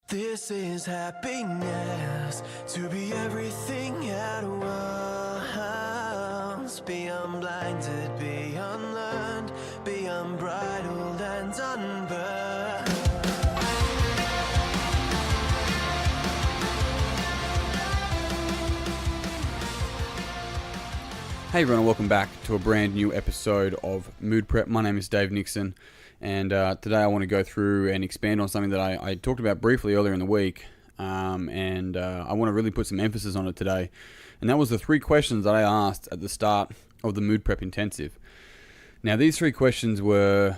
This is happiness, to be everything at once. Be unblinded, be unlearned, be unbridled and unburned. Hey everyone, welcome back to a brand new episode of Mood Prep. My name is Dave Nixon, and today I want to go through and expand on something that I talked about briefly earlier in the week, and I want to really put some emphasis on it today, and that was the 3 questions that I asked at the start of the Mood Prep Intensive. Now, these 3 questions were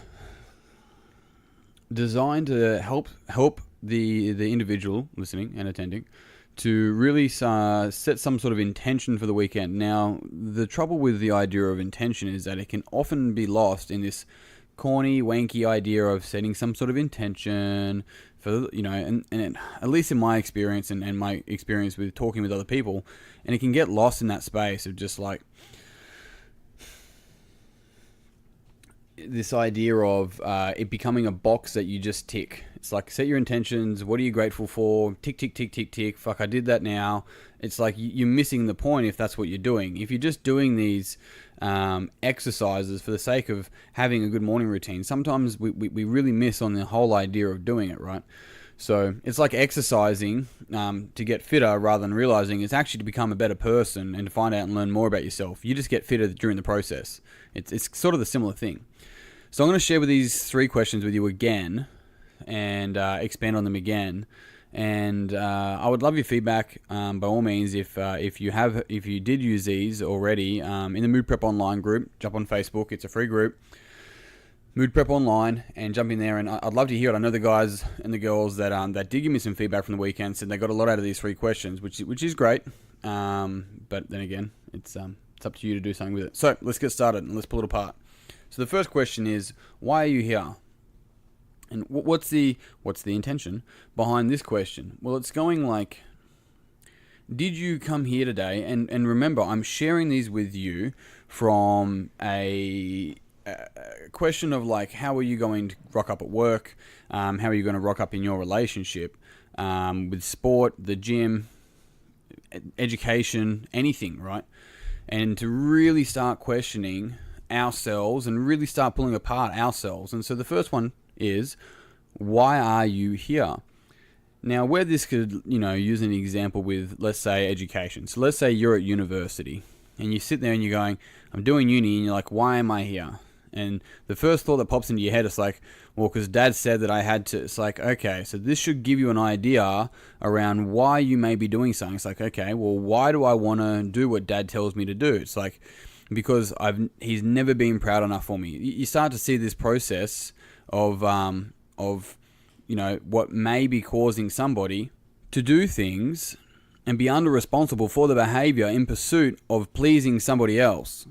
designed to help the individual listening and attending to really set some sort of intention for the weekend. Now, the trouble with the idea of intention is that it can often be lost in this corny, wanky idea of setting some sort of intention for, at least in my experience and my experience with talking with other people, and it can get lost in that space of just like this idea of it becoming a box that you just tick. It's like, set your intentions. What are you grateful for? Tick, tick, tick, tick, tick. Fuck, I did that now. It's like you're missing the point if that's what you're doing. If you're just doing these exercises for the sake of having a good morning routine, sometimes we really miss on the whole idea of doing it, right? So it's like exercising to get fitter rather than realizing it's actually to become a better person and to find out and learn more about yourself. You just get fitter during the process. It's sort of the similar thing. So I'm going to share with these 3 questions with you again and expand on them again. And I would love your feedback by all means. If you did use these already in the Mood Prep Online group, jump on Facebook. It's a free group, Mood Prep Online, and jump in there. And I'd love to hear it. I know the guys and the girls that did give me some feedback from the weekend said they got a lot out of these 3 questions, which is great. But then again, it's up to you to do something with it. So let's get started and let's pull it apart. So the first question is, why are you here? And what's the intention behind this question? Well, it's going like, did you come here today? And remember, I'm sharing these with you from a question of like, how are you going to rock up at work? How are you going to rock up in your relationship? With sport, the gym, education, anything, right? And to really start questioning ourselves and really start pulling apart ourselves. And so the first one is, why are you here? Now, where this could, use an example with, let's say, education. So let's say you're at university and you sit there and you're going, I'm doing uni, and you're like, why am I here? And the first thought that pops into your head is like, well, because Dad said that I had to. It's like, okay, so this should give you an idea around why you may be doing something. It's like, okay, well, why do I want to do what Dad tells me to do? It's like, because he's never been proud enough for me. You start to see this process of what may be causing somebody to do things and be responsible for the behavior in pursuit of pleasing somebody else.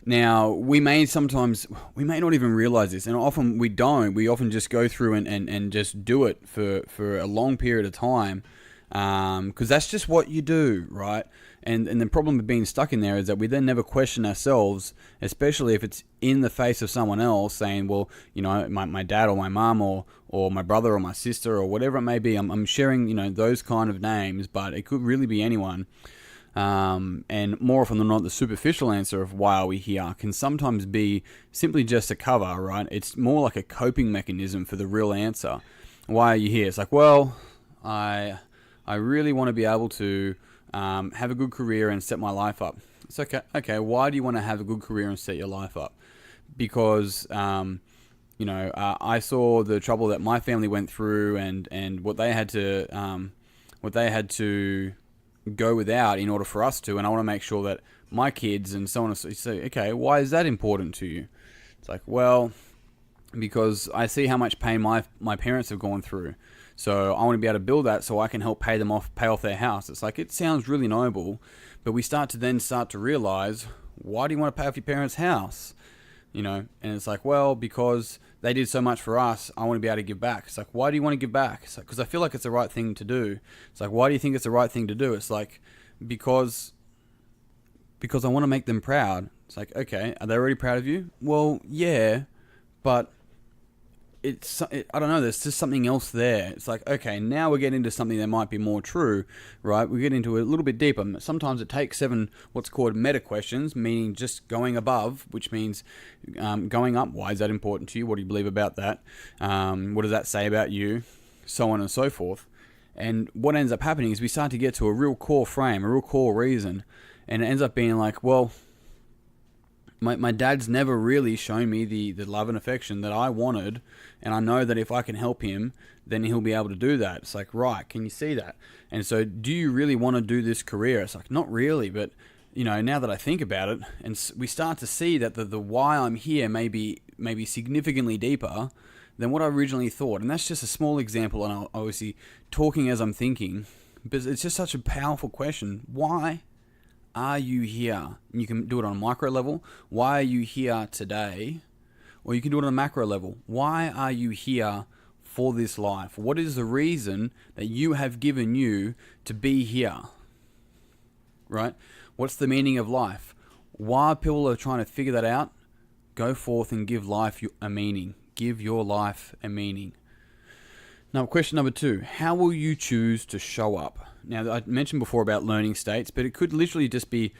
Now, we may not even realize this, and often we don't. We often just go through and just do it for a long period of time, because that's just what you do, right? And the problem with being stuck in there is that we then never question ourselves, especially if it's in the face of someone else saying, well, my dad or my mom or my brother or my sister or whatever it may be. I'm sharing, those kind of names, but it could really be anyone. And more often than not, the superficial answer of why are we here can sometimes be simply just a cover, right? It's more like a coping mechanism for the real answer. Why are you here? It's like, well, I really want to be able to have a good career and set my life up. It's okay. Okay, why do you want to have a good career and set your life up? Because I saw the trouble that my family went through and what they had to go without in order for us to, and I want to make sure that my kids and so on and so. You say, okay, why is that important to you? It's like, well, because I see how much pain my parents have gone through. So I want to be able to build that so I can help pay off their house. It's like, it sounds really noble, but we start to realize, why do you want to pay off your parents' house? And it's like, well, because they did so much for us, I want to be able to give back. It's like, why do you want to give back? It's like, because I feel like it's the right thing to do. It's like, why do you think it's the right thing to do? It's like, because I want to make them proud. It's like, okay, are they already proud of you? Well, yeah, but I don't know, there's just something else there. It's like, okay, now we're getting into something that might be more true, right? We get into a little bit deeper. Sometimes it takes 7 what's called meta questions, meaning just going above, which means going up. Why is that important to you? What do you believe about that? What does that say about you? So on and so forth. And what ends up happening is we start to get to a real core frame, a real core reason, and it ends up being like, well, my dad's never really shown me the love and affection that I wanted, and I know that if I can help him, then he'll be able to do that. It's like, right, can you see that? And so, do you really want to do this career? It's like, not really, but now that I think about it, and we start to see that the why I'm here may be significantly deeper than what I originally thought. And that's just a small example, and I'm obviously talking as I'm thinking, but it's just such a powerful question. Why are you here? And you can do it on a micro level. Why are you here today? Or you can do it on a macro level. Why are you here for this life? What is the reason that you have given you to be here? Right? What's the meaning of life? While people are trying to figure that out, go forth and give life a meaning. Give your life a meaning. Now, question number 2, how will you choose to show up? Now, I mentioned before about learning states, but it could literally just be,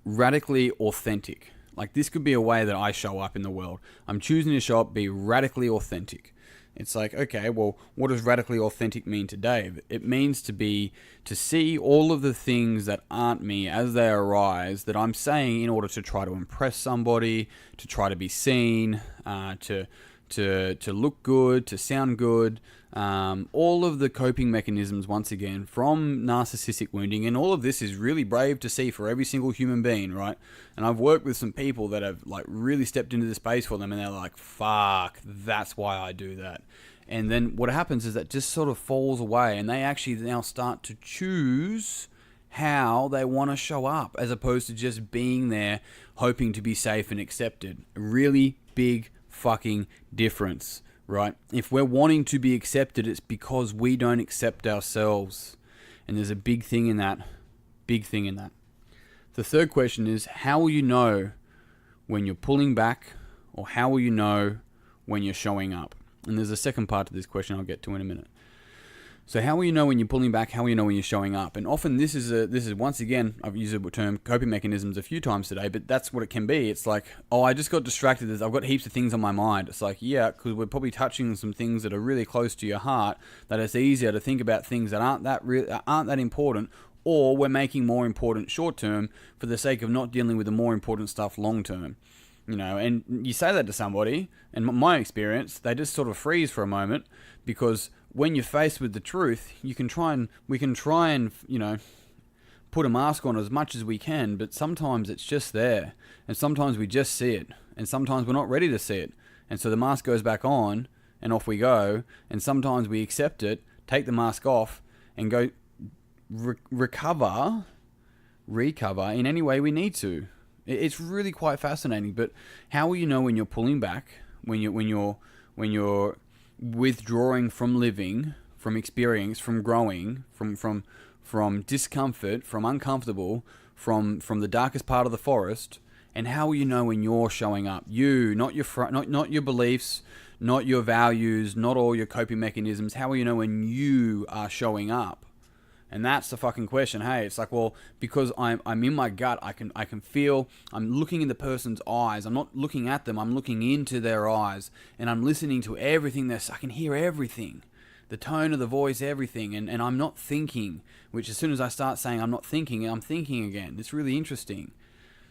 radically authentic. Like, this could be a way that I show up in the world. I'm choosing to show up, be radically authentic. It's like, okay, well, what does radically authentic mean today? It means to see all of the things that aren't me as they arise, that I'm saying in order to try to impress somebody, to try to be seen, to look good, to sound good, all of the coping mechanisms, once again, from narcissistic wounding, and all of this is really brave to see for every single human being, right? And I've worked with some people that have like really stepped into the space for them, and they're like, fuck, that's why I do that. And then what happens is that just sort of falls away, and they actually now start to choose how they want to show up, as opposed to just being there hoping to be safe and accepted. A really big fucking difference, right? If we're wanting to be accepted, it's because we don't accept ourselves. And there's a big thing in that. The third question is, how will you know when you're pulling back, or how will you know when you're showing up? And there's a second part to this question I'll get to in a minute. So how will you know when you're pulling back? How will you know when you're showing up? And often this is once again, I've used the term coping mechanisms a few times today, but that's what it can be. It's like, oh, I just got distracted. I've got heaps of things on my mind. It's like, yeah, because we're probably touching some things that are really close to your heart, that it's easier to think about things that aren't that important, or we're making more important short term for the sake of not dealing with the more important stuff long term. And you say that to somebody, and my experience, they just sort of freeze for a moment, because when you're faced with the truth, we can try and put a mask on as much as we can, but sometimes it's just there, and sometimes we just see it, and sometimes we're not ready to see it, and so the mask goes back on, and off we go, and sometimes we accept it, take the mask off, and go recover in any way we need to. It's really quite fascinating. But how will you know when you're pulling back, when you're withdrawing from living, from experience, from growing, from discomfort, from uncomfortable, from the darkest part of the forest? And how will you know when you're showing up? You, not your beliefs, not your values, not all your coping mechanisms. How will you know when you are showing up? And that's the fucking question. Hey, it's like, well, because I'm in my gut, I can feel, I'm looking in the person's eyes. I'm not looking at them, I'm looking into their eyes, and I'm listening to everything I can hear everything. The tone of the voice, everything, and I'm not thinking, which as soon as I start saying I'm not thinking, I'm thinking again. It's really interesting.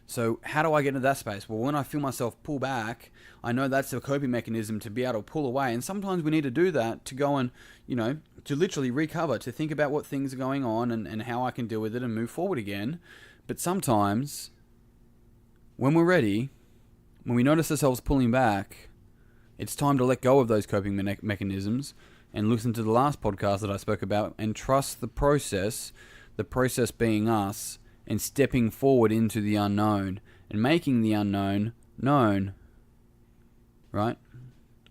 So how do I get into that space? Well, when I feel myself pull back, I know that's a coping mechanism to be able to pull away. And sometimes we need to do that to go and, to literally recover, to think about what things are going on and how I can deal with it and move forward again. But sometimes, when we're ready, when we notice ourselves pulling back, it's time to let go of those coping mechanisms and listen to the last podcast that I spoke about and trust the process being us, and stepping forward into the unknown and making the unknown known. Right?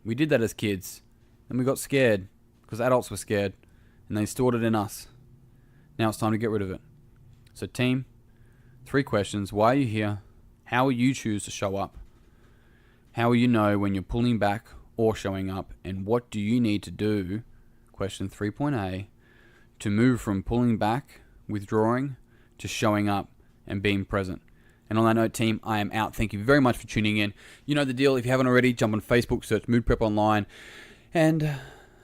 We did that as kids, and we got scared because adults were scared, and they stored it in us. Now it's time to get rid of it. So team, 3 questions. Why are you here? How will you choose to show up? How will you know when you're pulling back or showing up? And what do you need to do, question 3.A, to move from pulling back, withdrawing, to showing up and being present? And on that note, team, I am out. Thank you very much for tuning in. You know the deal. If you haven't already, jump on Facebook, search Mood Prep Online, and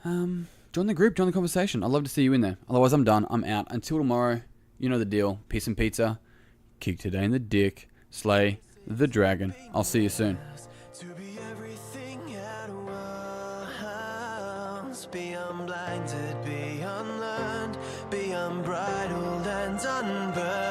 join the group, join the conversation. I'd love to see you in there. Otherwise, I'm done. I'm out. Until tomorrow, you know the deal. Peace and pizza. Kick today in the dick. Slay the dragon. I'll see you soon. To be everything at once, be unblinded, be unlearned, be unbridled and unburned.